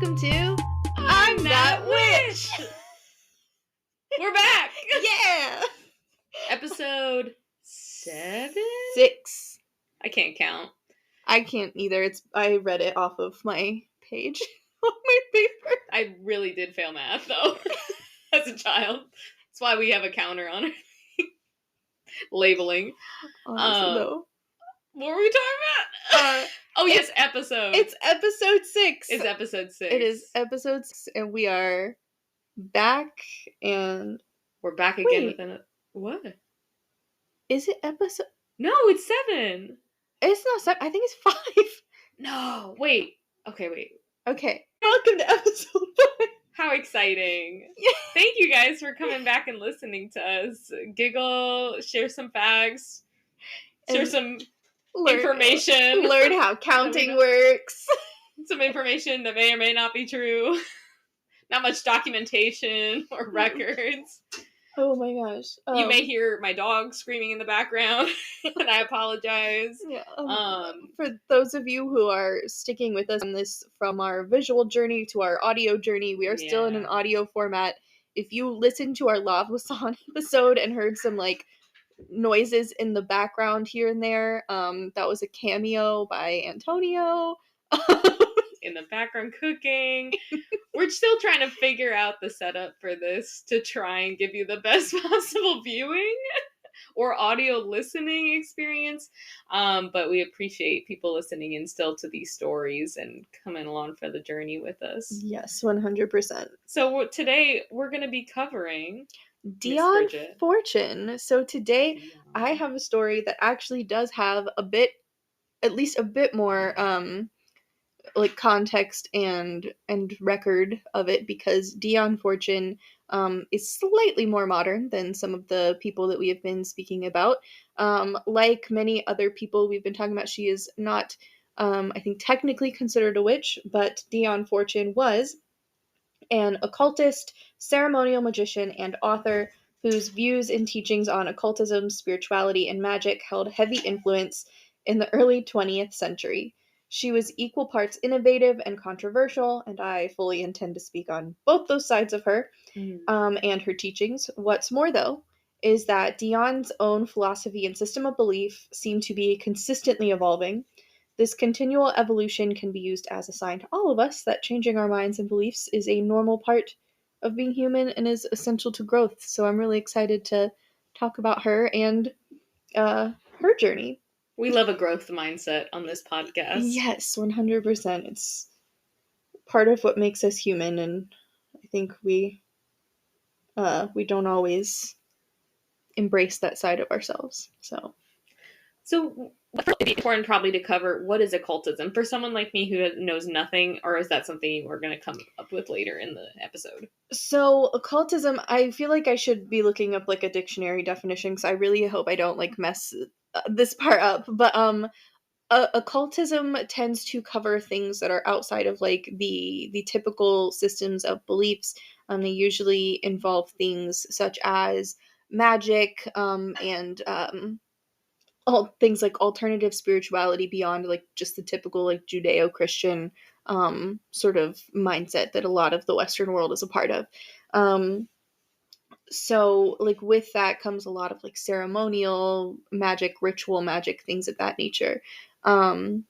welcome to I'm That Witch! We're back! Yeah! Episode 7? 6. I can't count. I can't either. I read it off of my page on my paper. I really did fail math, though, as a child. That's why we have a counter on it. Labeling. Honestly, though. What were we talking about? Yes, episode. It's episode 6. It's episode 6. It is episode 6, and we are back, and... We're back again with What? Is it episode... No, it's 7. It's not 7. I think it's 5. No, wait. Okay, wait. Okay. Welcome to episode 5. How exciting. Yeah. Thank you guys for coming back and listening to us. Giggle, share some facts, share some information. Learn how counting works. Some information that may or may not be true. Not much documentation or records. Oh my gosh. You may hear my dog screaming in the background, and I apologize. Yeah. For those of you who are sticking with us on this from our visual journey to our audio journey, we are still in an audio format. If you listened to our Love Wasan episode and heard some noises in the background here and there, that was a cameo by Antonio. In the background cooking. We're still trying to figure out the setup for this to try and give you the best possible viewing or audio listening experience. But we appreciate people listening in still to these stories and coming along for the journey with us. Yes, 100%. So today we're going to be covering Dion Fortune. So today I have a story that actually does have at least a bit more context and record of it, because Dion Fortune is slightly more modern than some of the people that we have been speaking about. Like many other people we've been talking about, she is not, I think, technically considered a witch, but Dion Fortune was an occultist, ceremonial magician, and author whose views and teachings on occultism, spirituality, and magic held heavy influence in the early 20th century. She was equal parts innovative and controversial, and I fully intend to speak on both those sides of her and her teachings. What's more, though, is that Dion's own philosophy and system of belief seem to be consistently evolving. This continual evolution can be used as a sign to all of us that changing our minds and beliefs is a normal part of being human and is essential to growth. So I'm really excited to talk about her and her journey. We love a growth mindset on this podcast. Yes, 100%. It's part of what makes us human, and I think we don't always embrace that side of ourselves. So it'd be important probably to cover what is occultism for someone like me who knows nothing, or is that something we're going to come up with later in the episode? So occultism, I feel like I should be looking up a dictionary definition, because I really hope I don't mess this part up. But occultism tends to cover things that are outside of the typical systems of beliefs. They usually involve things such as magic and all things like alternative spirituality beyond just the typical Judeo-Christian sort of mindset that a lot of the Western world is a part of. So with that comes a lot of ceremonial magic, ritual magic, things of that nature. I'm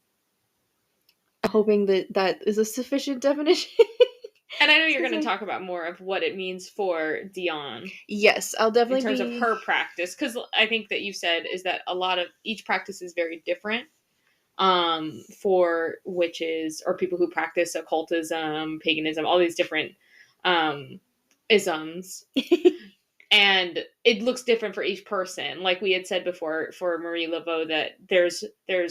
hoping that is a sufficient definition. And I know you're going to talk about more of what it means for Dion. Yes, I'll definitely in terms of her practice, because I think that you said is that each practice is very different for witches or people who practice occultism, paganism, all these different isms. And it looks different for each person. Like we had said before for Marie Laveau, that there's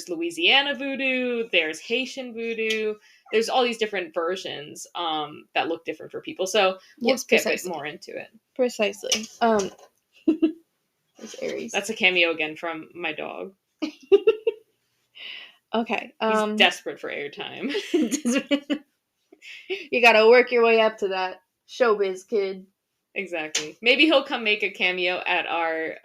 Louisiana voodoo, there's Haitian voodoo, there's all these different versions that look different for people. So let's get a bit more into it. Precisely. Aries. That's a cameo again from my dog. Okay. He's desperate for airtime. You gotta work your way up to that showbiz, kid. Exactly. Maybe he'll come make a cameo at our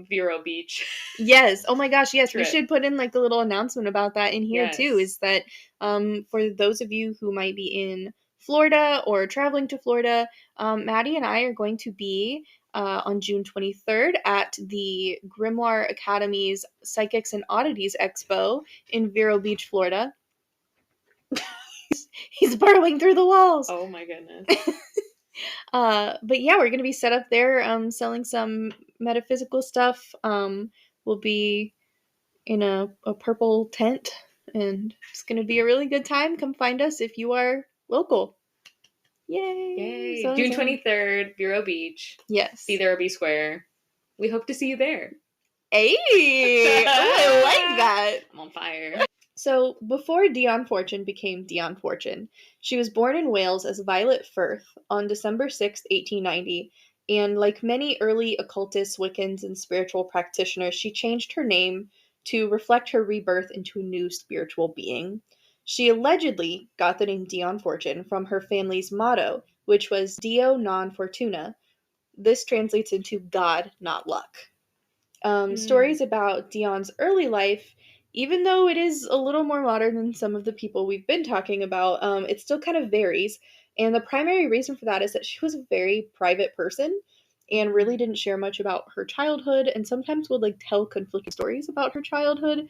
Vero Beach. Yes. Oh my gosh, yes. Trip. We should put in a little announcement about that in here too, is that for those of you who might be in Florida or traveling to Florida, Maddie and I are going to be on June 23rd at the Grimoire Academy's Psychics and Oddities Expo in Vero Beach, Florida. He's burrowing through the walls. Oh my goodness. But yeah, we're going to be set up there selling some metaphysical stuff. We'll be in a purple tent, and it's going to be a really good time. Come find us if you are local. Yay! Yay. So June excited. 23rd, Vero Beach. Yes. Be there or be square. We hope to see you there. Hey! Oh, I like that. I'm on fire. So, before Dion Fortune became Dion Fortune, she was born in Wales as Violet Firth on December 6, 1890, and like many early occultists, Wiccans, and spiritual practitioners, she changed her name to reflect her rebirth into a new spiritual being. She allegedly got the name Dion Fortune from her family's motto, which was Dio non fortuna. This translates into God, not luck. Stories about Dion's early life, even though it is a little more modern than some of the people we've been talking about, it still kind of varies. And the primary reason for that is that she was a very private person and really didn't share much about her childhood, and sometimes would like tell conflicting stories about her childhood.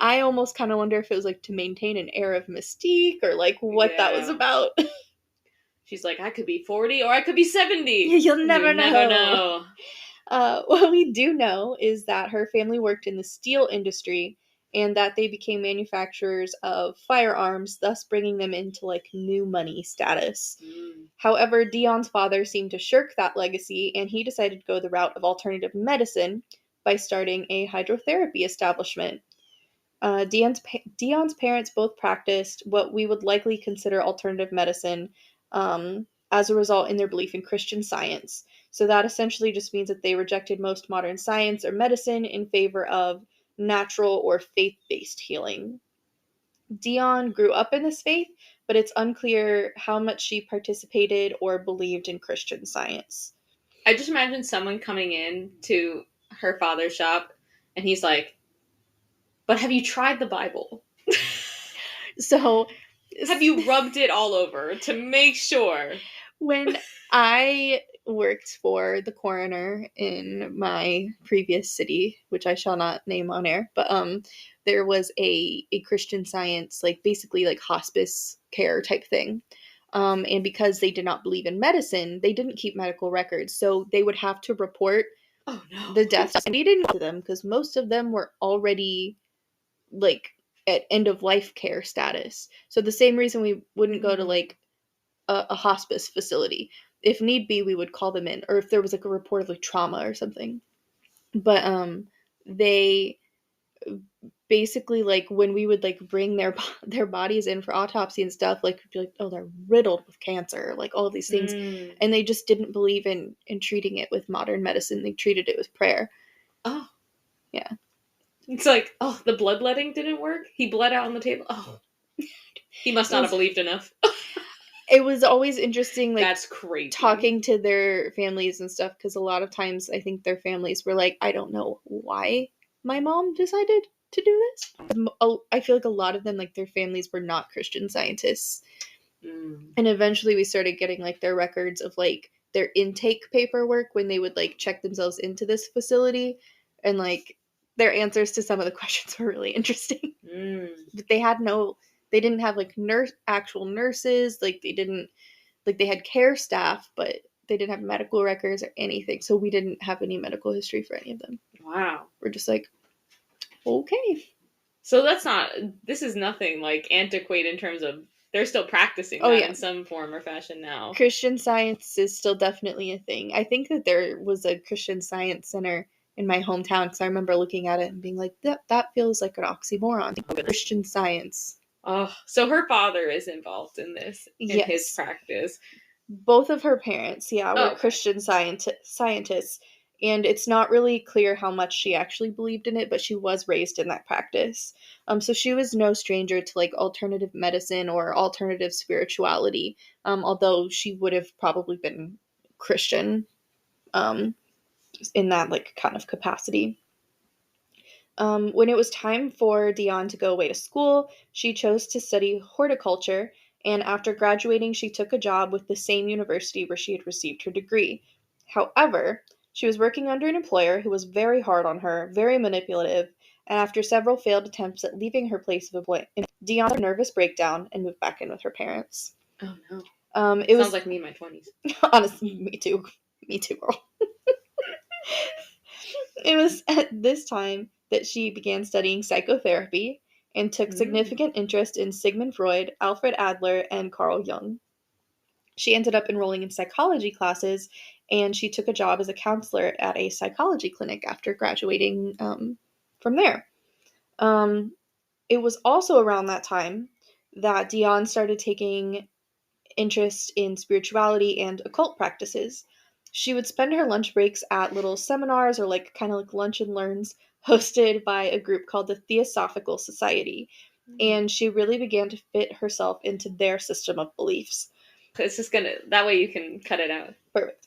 I almost kind of wonder if it was like to maintain an air of mystique or like what that was about. She's like, I could be 40 or I could be 70. You'll never You know. never know. What we do know is that her family worked in the steel industry and that they became manufacturers of firearms, thus bringing them into like new money status. However, Dion's father seemed to shirk that legacy, and he decided to go the route of alternative medicine by starting a hydrotherapy establishment. Dion's parents both practiced what we would likely consider alternative medicine, as a result in their belief in Christian Science. So that essentially just means that they rejected most modern science or medicine in favor of natural or faith-based healing. Dion grew up in this faith, but it's unclear how much she participated or believed in Christian Science. I just imagine someone coming in to her father's shop and he's like, but have you tried the Bible? So, have you rubbed it all over to make sure? When I worked for the coroner in my previous city, which I shall not name on air, but there was a Christian Science, like basically like hospice care type thing. And because they did not believe in medicine, they didn't keep medical records. So they would have to report the deaths. And we didn't go to them because most of them were already like at end of life care status. So the same reason we wouldn't go to like a hospice facility. If need be, we would call them in, or if there was like a report of like trauma or something. But they basically, like, when we would like bring their bodies in for autopsy and stuff, like, be like, oh, they're riddled with cancer, like all these things, and they just didn't believe in treating it with modern medicine. They treated it with prayer. Oh, yeah. It's like, oh, the bloodletting didn't work. He bled out on the table. Oh, he must not have believed enough. It was always interesting, like, that's crazy, talking to their families and stuff, because a lot of times I think their families were like, I don't know why my mom decided to do this. I feel like a lot of them, like, their families were not Christian Scientists. And eventually we started getting, like, their records of, like, their intake paperwork when they would, like, check themselves into this facility, and, like, their answers to some of the questions were really interesting. But they didn't have like actual nurses, like they had care staff, but they didn't have medical records or anything. So we didn't have any medical history for any of them. Wow. We're just like, okay. So this is nothing like antiquated in terms of they're still practicing that in some form or fashion now. Christian Science is still definitely a thing. I think that there was a Christian Science center in my hometown, because I remember looking at it and being like, that feels like an oxymoron. Christian Science. Oh, so her father is involved in this, in his practice. Both of her parents, were Christian scientists, and it's not really clear how much she actually believed in it, but she was raised in that practice. So she was no stranger to like alternative medicine or alternative spirituality, although she would have probably been Christian in that like kind of capacity. When it was time for Dion to go away to school, she chose to study horticulture, and after graduating, she took a job with the same university where she had received her degree. However, she was working under an employer who was very hard on her, very manipulative, and after several failed attempts at leaving her place of employment, Dion had a nervous breakdown and moved back in with her parents. Oh no. It Sounds was like me in my 20s. honestly, me too. Me too, girl. It was at this time that she began studying psychotherapy and took significant interest in Sigmund Freud, Alfred Adler, and Carl Jung. She ended up enrolling in psychology classes, and she took a job as a counselor at a psychology clinic after graduating from there. Um, it was also around that time that Dion started taking interest in spirituality and occult practices. She would spend her lunch breaks at little seminars or like kind of like lunch and learns hosted by a group called the Theosophical Society, and she really began to fit herself into their system of beliefs. It's just gonna, that way you can cut it out. Perfect.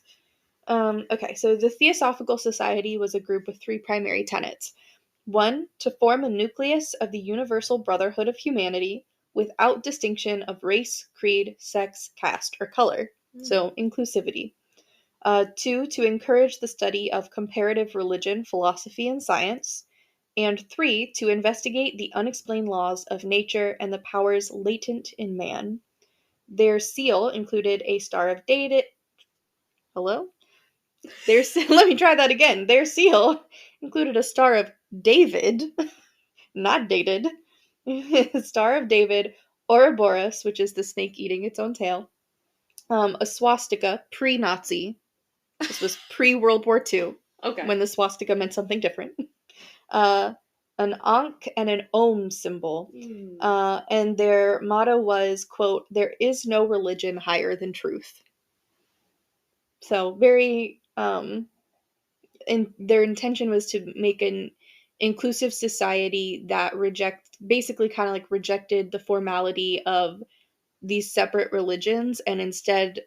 Okay, so the Theosophical Society was a group with three primary tenets. One, to form a nucleus of the universal brotherhood of humanity without distinction of race, creed, sex, caste, or color. So, inclusivity. Two, to encourage the study of comparative religion, philosophy, and science. And three, to investigate the unexplained laws of nature and the powers latent in man. Their seal included a Star of David. Hello? Let me try that again. Their seal included a Star of David, not dated, Star of David, Ouroboros, which is the snake eating its own tail, a swastika, pre-Nazi. This was pre-World War II, Okay. when the swastika meant something different. Uh, an Ankh and an Om symbol. And their motto was, quote, "There is no religion higher than truth." So very, and their intention was to make an inclusive society that basically kind of like rejected the formality of these separate religions and instead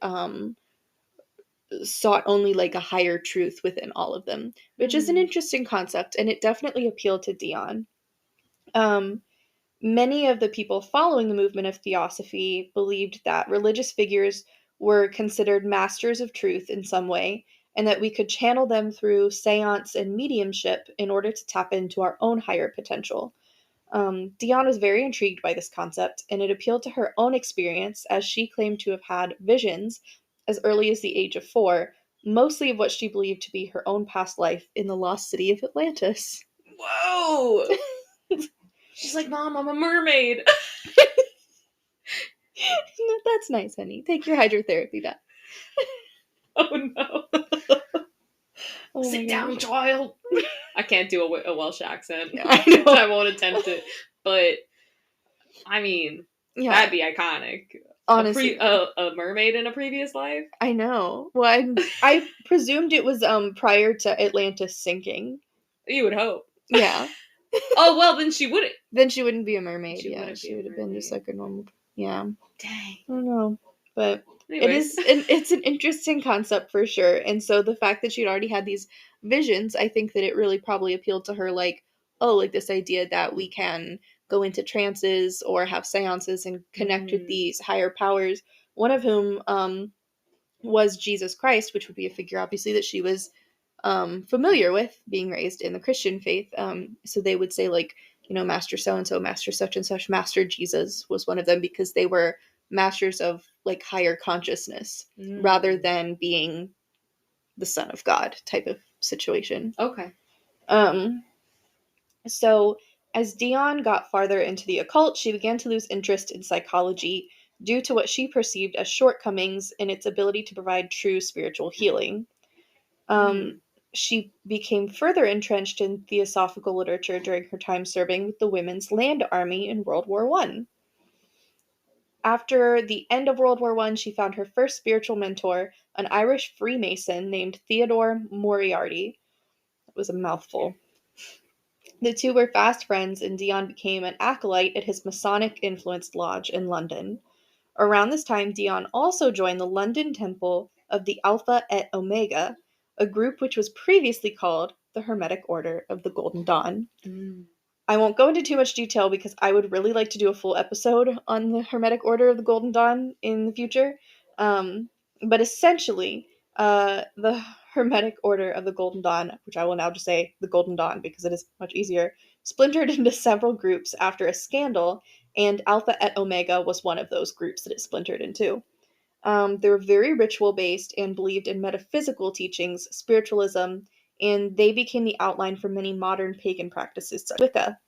sought only like a higher truth within all of them, which is an interesting concept, and it definitely appealed to Dion. Many of the people following the movement of theosophy believed that religious figures were considered masters of truth in some way, and that we could channel them through seance and mediumship in order to tap into our own higher potential. Dion was very intrigued by this concept, and it appealed to her own experience as she claimed to have had visions as early as the age of 4, mostly of what she believed to be her own past life in the lost city of Atlantis. Whoa! She's like, "Mom, I'm a mermaid." That's nice, honey. Take your hydrotherapy back. Oh no. Oh Sit down, gosh. child. I can't do a Welsh accent. I know. I won't attempt it. But, I mean, Yeah, that'd be iconic. honestly, A mermaid in a previous life? I know. Well, I presumed it was prior to Atlantis sinking. You would hope. Yeah. Oh, well, then she wouldn't. Then she wouldn't be a mermaid. She Yeah, wouldn't be she a would have been just mermaid. like a normal. Yeah. Dang. I don't know, but Anyways. it's an interesting concept for sure. And so the fact that she'd already had these visions, I think that it really probably appealed to her, like, oh, like this idea that we can go into trances or have seances and connect with these higher powers. One of whom was Jesus Christ, which would be a figure obviously that she was familiar with, being raised in the Christian faith. So they would say, like, you know, Master so and so, Master such and such, Master Jesus was one of them, because they were masters of like higher consciousness rather than being the Son of God type of situation. Okay. So as Dion got farther into the occult, she began to lose interest in psychology due to what she perceived as shortcomings in its ability to provide true spiritual healing. She became further entrenched in theosophical literature during her time serving with the Women's Land Army in World War I. After the end of World War I, she found her first spiritual mentor, an Irish Freemason named Theodore Moriarty. It was a mouthful. The two were fast friends, and Dion became an acolyte at his Masonic-influenced lodge in London. Around this time, Dion also joined the London Temple of the Alpha et Omega, a group which was previously called the Hermetic Order of the Golden Dawn. I won't go into too much detail because I would really like to do a full episode on the Hermetic Order of the Golden Dawn in the future. Um, but essentially, the Hermetic Order of the Golden Dawn, which I will now just say the Golden Dawn because it is much easier, splintered into several groups after a scandal, and Alpha et Omega was one of those groups that it splintered into. They were very ritual based and believed in metaphysical teachings, spiritualism, and they became the outline for many modern pagan practices such as Wicca.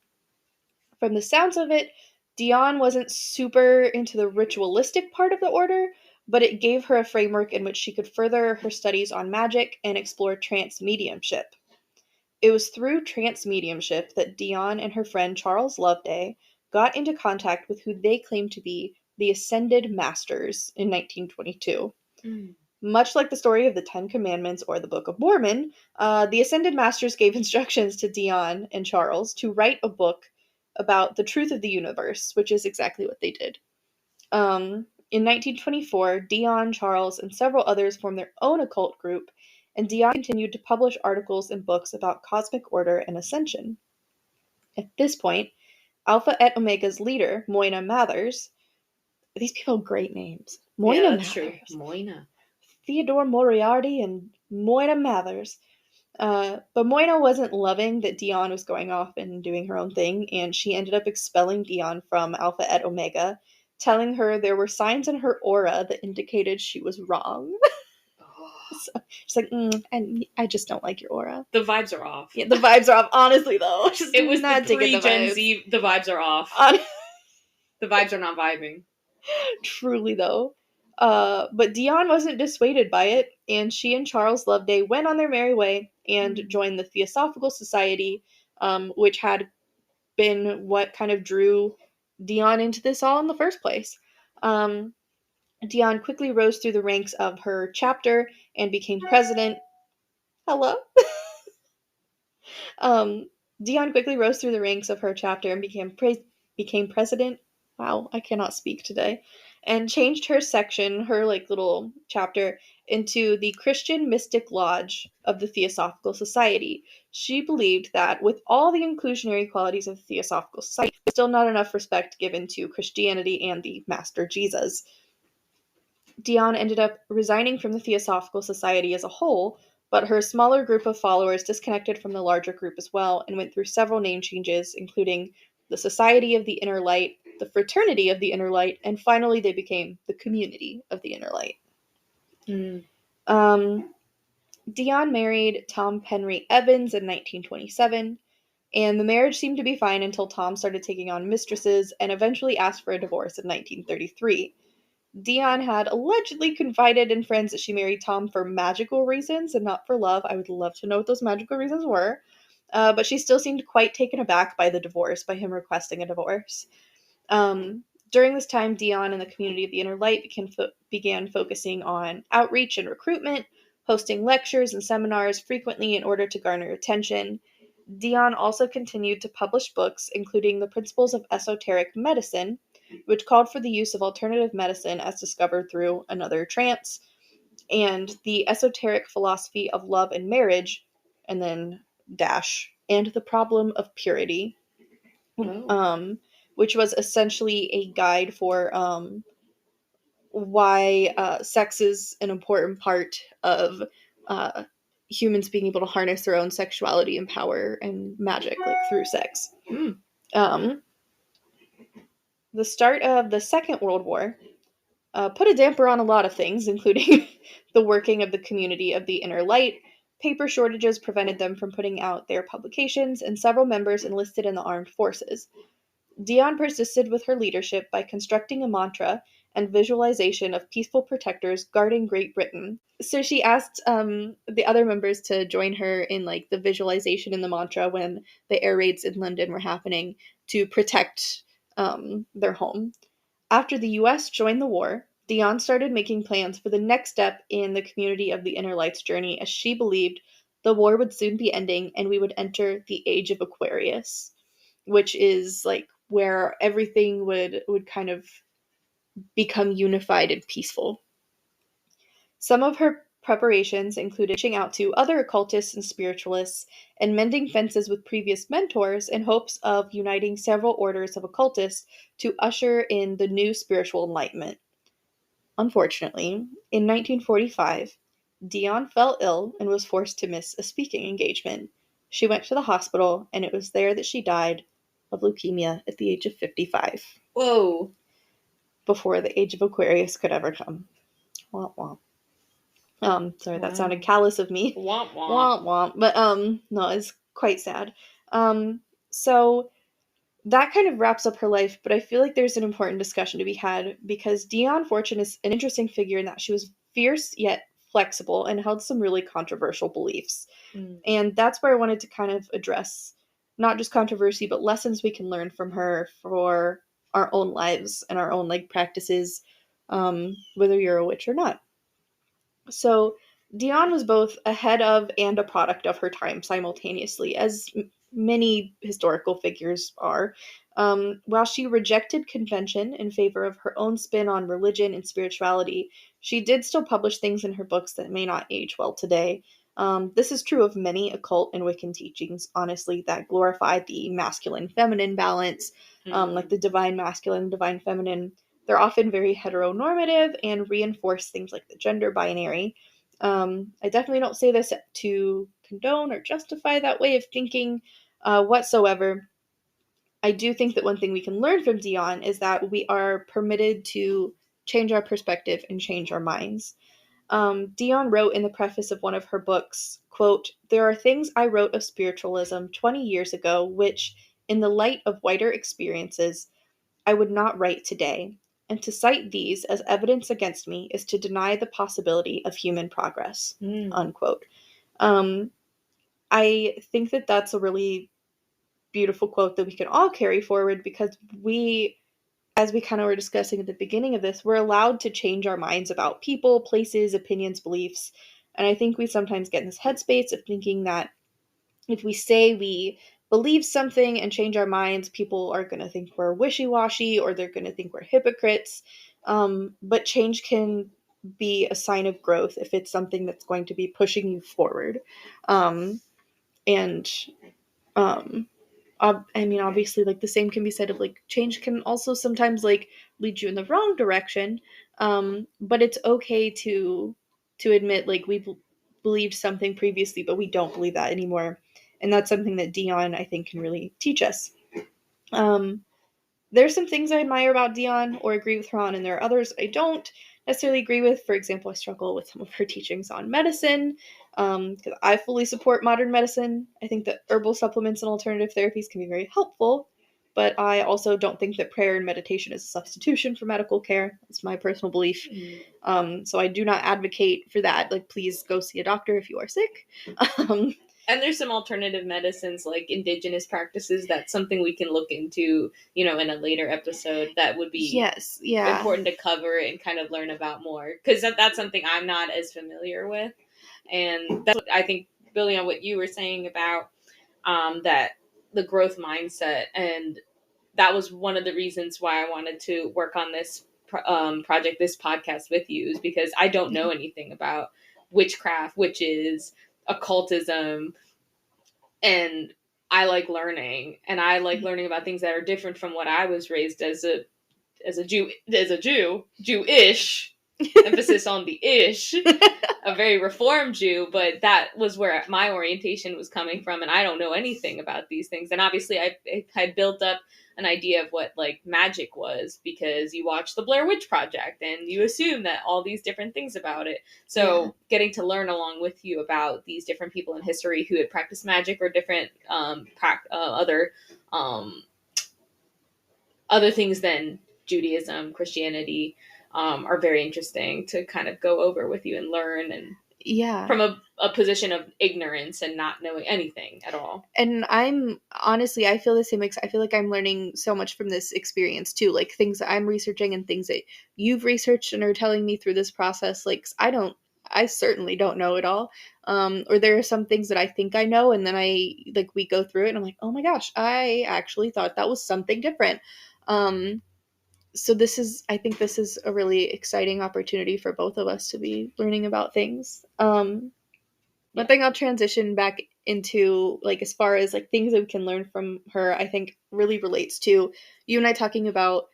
From the sounds of it, Dion wasn't super into the ritualistic part of the order, but it gave her a framework in which she could further her studies on magic and explore trance mediumship. It was through trance mediumship that Dion and her friend Charles Loveday got into contact with who they claimed to be the Ascended Masters in 1922. Mm. Much like the story of the Ten Commandments or the Book of Mormon, the Ascended Masters gave instructions to Dion and Charles to write a book about the truth of the universe, which is exactly what they did. In 1924, Dion, Charles, and several others formed their own occult group, and Dion continued to publish articles and books about cosmic order and ascension. At this point, Alpha et Omega's leader, Moina Mathers, these people have great names. Yeah, Moina that's true. Mathers, Moina. Theodore Moriarty, and Moina Mathers. But Moina wasn't loving that Dion was going off and doing her own thing, and she ended up expelling Dion from Alpha et Omega, telling her there were signs in her aura that indicated she was wrong. So she's like, and I just don't like your aura. The vibes are off. Yeah, the vibes are off. Honestly, though, just It was not the digging the pre-Gen vibes. Z. The vibes are off. The vibes are not vibing. Truly, though. But Dion wasn't dissuaded by it, and she and Charles Loveday went on their merry way and joined the Theosophical Society, which had been what kind of drew Dion into this all in the first place. Dion quickly rose through the ranks of her chapter and became president. Hello? Um, Dion quickly rose through the ranks of her chapter and became president. Wow, I cannot speak today. And changed her section, her like little chapter, into the Christian Mystic Lodge of the Theosophical Society. She believed that with all the inclusionary qualities of the Theosophical Society, still not enough respect given to Christianity and the Master Jesus. Dion ended up resigning from the Theosophical Society as a whole, but her smaller group of followers disconnected from the larger group as well and went through several name changes, including the Society of the Inner Light, the Fraternity of the Inner Light, and finally they became the Community of the Inner Light. Dion married Tom Henry Evans in 1927, and the marriage seemed to be fine until Tom started taking on mistresses and eventually asked for a divorce in 1933. Dion had allegedly confided in friends that she married Tom for magical reasons and not for love. I would love to know what those magical reasons were. But she still seemed quite taken aback by the divorce, by him requesting a divorce. During this time, Dion and the Community of the Inner Light began focusing on outreach and recruitment, hosting lectures and seminars frequently in order to garner attention. Dion also continued to publish books, including The Principles of Esoteric Medicine, which called for the use of alternative medicine as discovered through another trance, and The Esoteric Philosophy of Love and Marriage, and then and The Problem of Purity, which was essentially a guide for why sex is an important part of uh, humans being able to harness their own sexuality and power and magic, like through sex. Um, the start of the Second World War put a damper on a lot of things, including the working of the Community of the Inner Light. Paper shortages prevented them from putting out their publications, and several members enlisted in the armed forces. Dion persisted with her leadership by constructing a mantra and visualization of peaceful protectors guarding Great Britain. So she asked the other members to join her in like the visualization and the mantra when the air raids in London were happening to protect their home. After the US joined the war, Dion started making plans for the next step in the Community of the Inner Light's journey, as she believed the war would soon be ending and we would enter the Age of Aquarius, which is like where everything would kind of become unified and peaceful. Some of her preparations included reaching out to other occultists and spiritualists and mending fences with previous mentors in hopes of uniting several orders of occultists to usher in the new spiritual enlightenment. Unfortunately, in 1945, Dion fell ill and was forced to miss a speaking engagement. She went to the hospital, and it was there that she died of leukemia at the age of 55. Whoa. Before the age of Aquarius could ever come. Womp womp. Sorry, that sounded Wow. callous of me. Womp womp. Womp womp. But no, it's quite sad. So that kind of wraps up her life, but I feel like there's an important discussion to be had because Dion Fortune is an interesting figure in that she was fierce yet flexible and held some really controversial beliefs. Mm. And that's where I wanted to kind of address not just controversy, but lessons we can learn from her for our own lives and our own like practices, whether you're a witch or not. So Dion was both ahead of and a product of her time simultaneously, as many historical figures are. While she rejected convention in favor of her own spin on religion and spirituality, she did still publish things in her books that may not age well today. This is true of many occult and Wiccan teachings, honestly, that glorify the masculine feminine balance, like the divine masculine, divine feminine. They're often very heteronormative and reinforce things like the gender binary. I definitely don't say this to condone or justify that way of thinking whatsoever. I do think that one thing we can learn from Dion is that we are permitted to change our perspective and change our minds. Dion wrote in the preface of one of her books, quote, "There are things I wrote of spiritualism 20 years ago which, in the light of wider experiences, I would not write today, and to cite these as evidence against me is to deny the possibility of human progress." Unquote. Um, I think that that's a really beautiful quote that we can all carry forward because we, as we kind of were discussing at the beginning of this, we're allowed to change our minds about people, places, opinions, beliefs. And I think we sometimes get in this headspace of thinking that if we say we believe something and change our minds, people are going to think we're wishy-washy or they're going to think we're hypocrites. But change can be a sign of growth if it's something that's going to be pushing you forward. And I mean, obviously, like the same can be said of like change can also sometimes like lead you in the wrong direction. But it's okay to admit like we believed something previously, but we don't believe that anymore, and that's something that Dion I think can really teach us. Um, there's some things I admire about Dion or agree with her on, and there are others I don't necessarily agree with. For example, I struggle with some of her teachings on medicine because I fully support modern medicine. I think that herbal supplements and alternative therapies can be very helpful, but I also don't think that prayer and meditation is a substitution for medical care. That's my personal belief. So I do not advocate for that. Like, please go see a doctor if you are sick. Um, And there's some alternative medicines like indigenous practices. That's something we can look into, in a later episode. That would be yes, yeah. important to cover and kind of learn about more, because that's something I'm not as familiar with. And that's what I think, building on what you were saying about that the growth mindset, and that was one of the reasons why I wanted to work on this project, this podcast with you, is because I don't know anything about witchcraft, witches, occultism, and I like learning, and I like learning about things that are different from what I was raised as a Jewish, emphasis on the ish, a very reformed Jew, but that was where my orientation was coming from, and I don't know anything about these things. And obviously I had built up an idea of what like magic was because you watch the Blair Witch Project and you assume that all these different things about it. So getting to learn along with you about these different people in history who had practiced magic or different other things than Judaism, Christianity, are very interesting to kind of go over with you and learn, and from a position of ignorance and not knowing anything at all. And I'm honestly, I feel the same. I feel like I'm learning so much from this experience too, like things that I'm researching and things that you've researched and are telling me through this process. Like I certainly don't know it all. Or there are some things that I think I know, and then we go through it and I'm like, oh my gosh, I actually thought that was something different. so I think this is a really exciting opportunity for both of us to be learning about things. One Yeah. thing I'll transition back into, like, as far as like things that we can learn from her, I think really relates to you and I talking about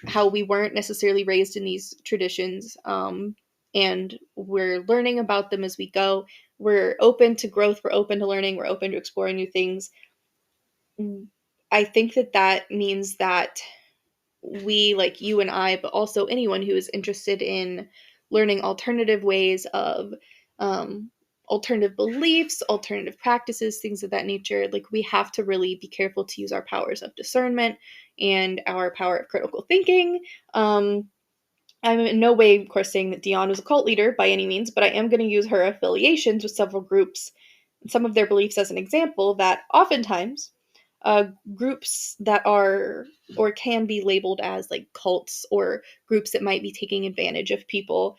how we weren't necessarily raised in these traditions, and we're learning about them as we go. We're open to growth, we're open to learning, we're open to exploring new things. I think that that means that we, like you and I, but also anyone who is interested in learning alternative ways of, um, alternative beliefs, alternative practices, things of that nature, like we have to really be careful to use our powers of discernment and our power of critical thinking. I'm in no way, of course, saying that Dion was a cult leader by any means, but I am going to use her affiliations with several groups and some of their beliefs as an example that oftentimes uh, groups that are or can be labeled as like cults or groups that might be taking advantage of people,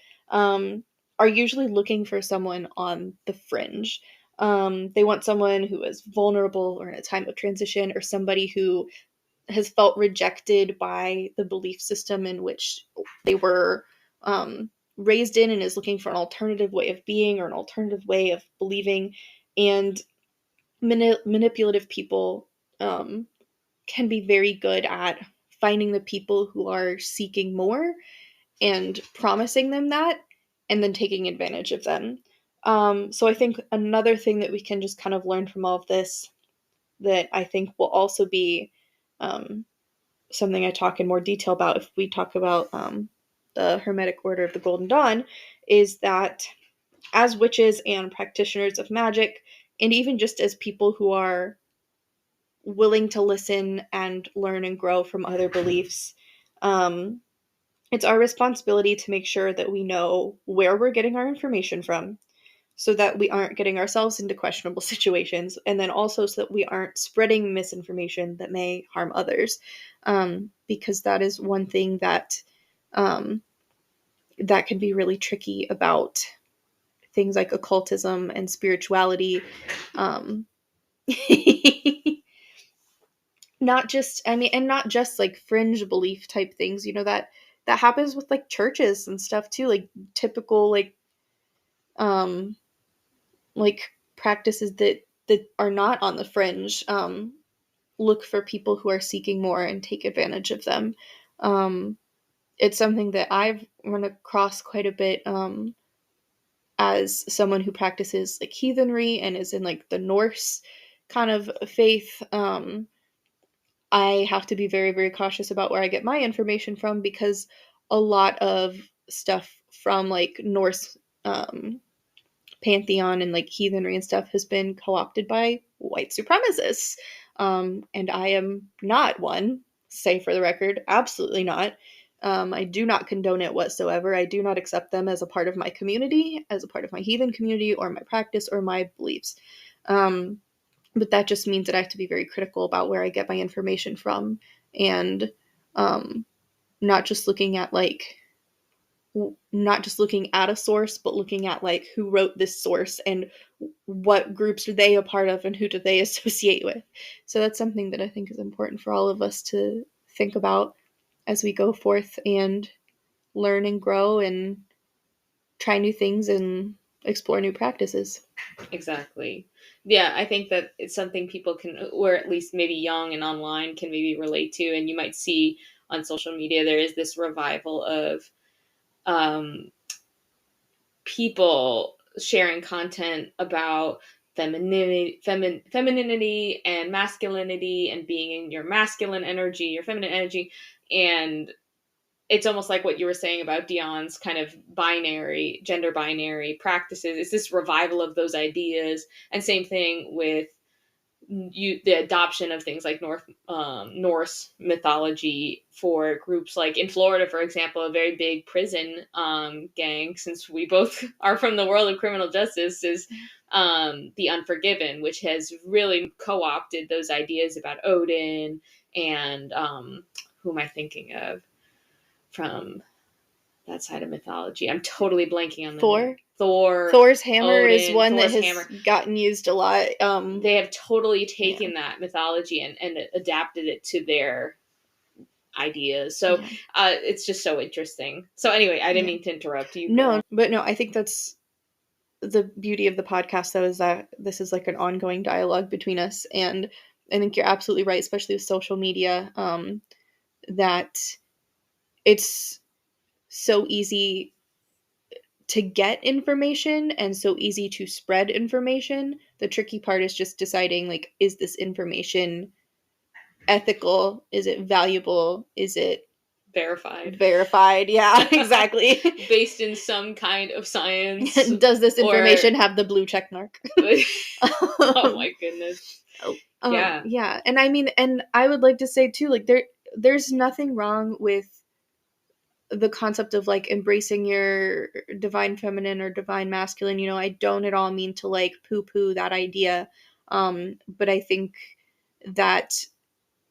are usually looking for someone on the fringe. They want someone who is vulnerable or in a time of transition, or somebody who has felt rejected by the belief system in which they were, raised in, and is looking for an alternative way of being or an alternative way of believing. And manipulative people, um, can be very good at finding the people who are seeking more and promising them that, and then taking advantage of them. So I think another thing that we can just kind of learn from all of this, that I think will also be, um, something I talk in more detail about if we talk about, the Hermetic Order of the Golden Dawn, is that as witches and practitioners of magic, and even just as people who are willing to listen and learn and grow from other beliefs, um, it's our responsibility to make sure that we know where we're getting our information from, so that we aren't getting ourselves into questionable situations, and then also so that we aren't spreading misinformation that may harm others, because that is one thing that, um, that can be really tricky about things like occultism and spirituality. Um, not just, I mean, and not just like fringe belief type things, that happens with like churches and stuff too, like typical um like practices that are not on the fringe, look for people who are seeking more and take advantage of them. um it's something that I've run across quite a bit, as someone who practices like heathenry and is in like the Norse kind of faith. I have to be very, very cautious about where I get my information from, because a lot of stuff from like Norse, pantheon and like heathenry and stuff has been co-opted by white supremacists. And I am not one, say for the record, absolutely not. I do not condone it whatsoever. I do not accept them as a part of my community, as a part of my heathen community, or my practice, or my beliefs. Um, but that just means that I have to be very critical about where I get my information from, and, um, not just looking at like not just looking at a source, but looking at like who wrote this source and what groups are they a part of and who do they associate with. So that's something that I think is important for all of us to think about as we go forth and learn and grow and try new things and explore new practices. Exactly. Yeah, I think that it's something people can, or at least maybe young and online, can maybe relate to. And you might see on social media there is this revival of um, people sharing content about femininity and masculinity, and being in your masculine energy, your feminine energy. And it's almost like what you were saying about Dion's kind of gender binary practices. It's this revival of those ideas. And same thing with the adoption of things like Norse mythology for groups like in Florida, for example, a very big prison gang, since we both are from the world of criminal justice, is the Unforgiven, which has really co-opted those ideas about Odin and who am I thinking of from that side of mythology? I'm totally blanking on the name. Thor. Thor, Thor's hammer is Odin, one that Thor's has hammer. gotten used a lot. They have totally taken Yeah. that mythology and adapted it to their ideas. So it's just so interesting. So anyway, I didn't mean to interrupt you. No, but no, I think that's the beauty of the podcast, though, is that this is like an ongoing dialogue between us. And I think you're absolutely right, especially with social media, that it's so easy to get information and so easy to spread information. The tricky part is just deciding, like, is this information ethical? Is it valuable? Is it verified? Yeah, exactly. Based in some kind of science. Does this information have the blue check mark? Oh my goodness. Yeah. And I mean, and I would like to say too, like, there's nothing wrong with the concept of like embracing your divine feminine or divine masculine. You know, I don't at all mean to like poo-poo that idea. But I think that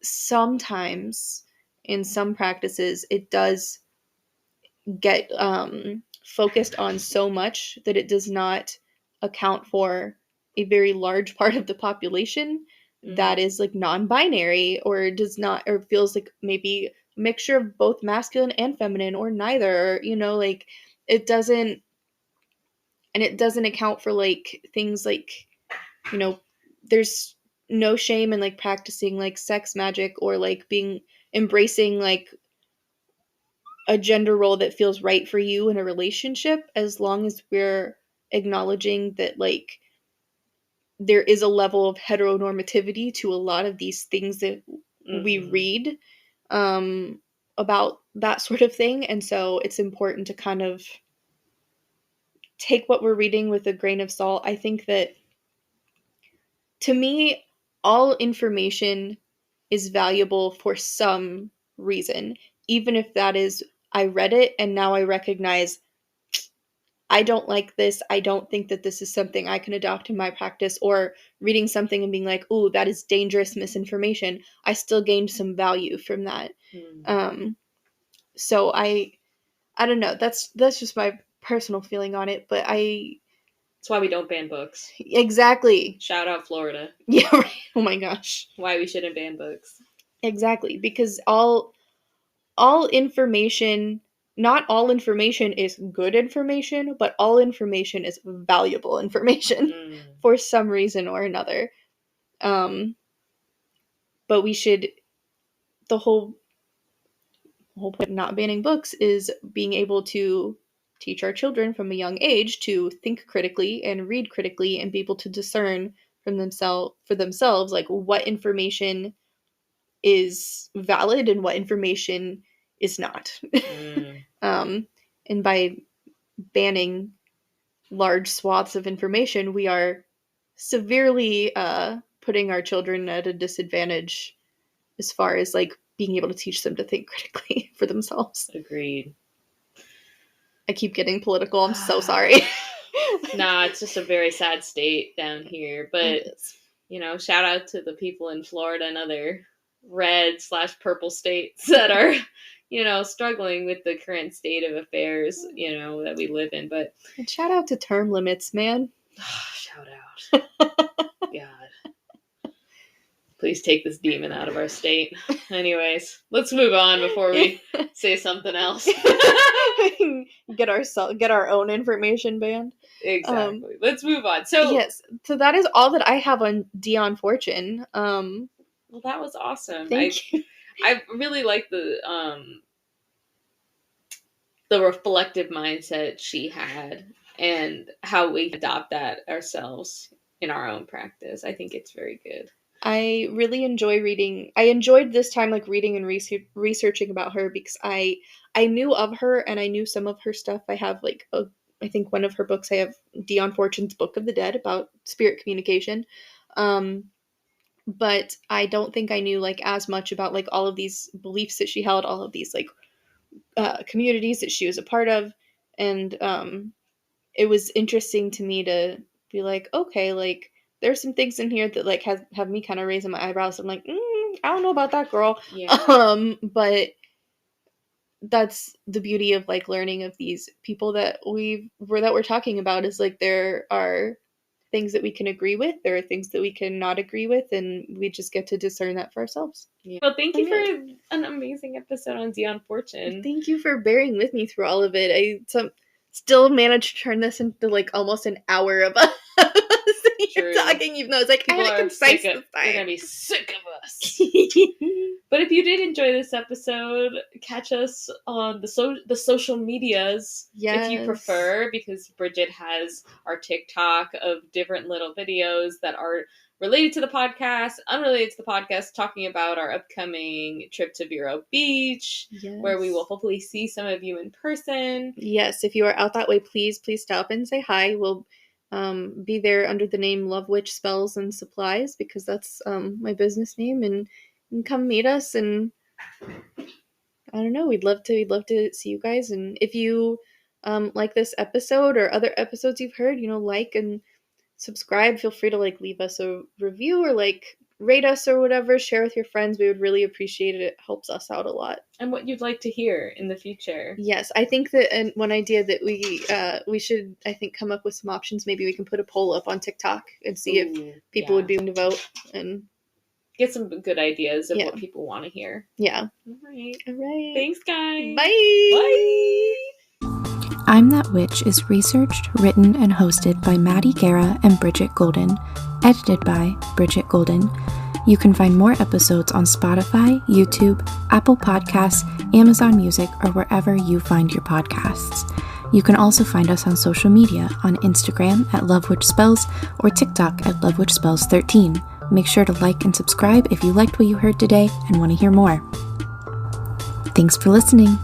sometimes in some practices it does get focused on so much that it does not account for a very large part of the population that is like non-binary or does not, or feels like maybe a mixture of both masculine and feminine or neither, you know, like it doesn't account for like things like, you know, there's no shame in like practicing like sex magic or like being embracing like a gender role that feels right for you in a relationship, as long as we're acknowledging that like there is a level of heteronormativity to a lot of these things that we read about that sort of thing. And so it's important to kind of take what we're reading with a grain of salt. I think that, to me, all information is valuable for some reason, even if that is, I read it and now I recognize I don't like this. I don't think that this is something I can adopt in my practice, or reading something and being like, "Ooh, that is dangerous misinformation." I still gained some value from that. So I don't know. That's just my personal feeling on it, but that's why we don't ban books. Exactly. Shout out Florida. Yeah, right. Oh my gosh. Why we shouldn't ban books. Exactly, because all information, not all information is good information, but all information is valuable information for some reason or another. But we should, the whole point of not banning books is being able to teach our children from a young age to think critically and read critically and be able to discern for themselves like what information is valid and what information is not. And by banning large swaths of information, we are severely putting our children at a disadvantage as far as like being able to teach them to think critically for themselves. Agreed. I keep getting political. I'm so sorry. Nah, it's just a very sad state down here. But, you know, shout out to the people in Florida and other red/purple states that are, you know, struggling with the current state of affairs, you know, that we live in. But and shout out to term limits, man. Shout out. God. Please take this demon out of our state. Anyways, let's move on before we say something else. Get our own information banned. Exactly. Let's move on. So yes, so that is all that I have on Dion Fortune. Well, that was awesome. Thank you. I really like the reflective mindset she had and how we adopt that ourselves in our own practice. I think it's very good. I really enjoy reading. I enjoyed this time like reading and researching about her because I knew of her and I knew some of her stuff. I have like I think one of her books. I have Dion Fortune's Book of the Dead about spirit communication. But I don't think I knew like as much about like all of these beliefs that she held, all of these like communities that she was a part of, and it was interesting to me to be like, okay, like there's some things in here that like have me kind of raising my eyebrows. I'm like, I don't know about that, girl. Yeah. But that's the beauty of like learning of these people that we're talking about, is like there are things that we can agree with. There are things that we cannot agree with, and we just get to discern that for ourselves. Yeah. Well, thank you for an amazing episode on Dion Fortune. Thank you for bearing with me through all of it. I still managed to turn this into like almost an hour of us talking, even though it's like, people I had a concise this time. They're gonna be sick of us. But if you did enjoy this episode, catch us on the social medias if you prefer, because Bridgette has our TikTok of different little videos that are related to the podcast, unrelated to the podcast, talking about our upcoming trip to Vero Beach, where we will hopefully see some of you in person. Yes, if you are out that way, please stop and say hi. We'll be there under the name Love Witch Spells and Supplies, because that's my business name, and come meet us. And I don't know, we'd love to see you guys. And if you like this episode or other episodes you've heard, like and subscribe. Feel free to leave us a review or rate us or whatever. Share with your friends. We would really appreciate it. It helps us out a lot. And what you'd like to hear in the future. Yes, I think that one idea that we should, I think, come up with some options. Maybe we can put a poll up on TikTok and see if people would be willing to vote and get some good ideas of what people want to hear. Yeah. All right. Thanks, guys. Bye. Bye. I'm That Witch is researched, written, and hosted by Maddy Guerra and Bridgette Golden, edited by Bridgette Golden. You can find more episodes on Spotify, YouTube, Apple Podcasts, Amazon Music, or wherever you find your podcasts. You can also find us on social media on Instagram at LoveWitchSpells or TikTok at LoveWitchSpells13. Make sure to like and subscribe if you liked what you heard today and want to hear more. Thanks for listening.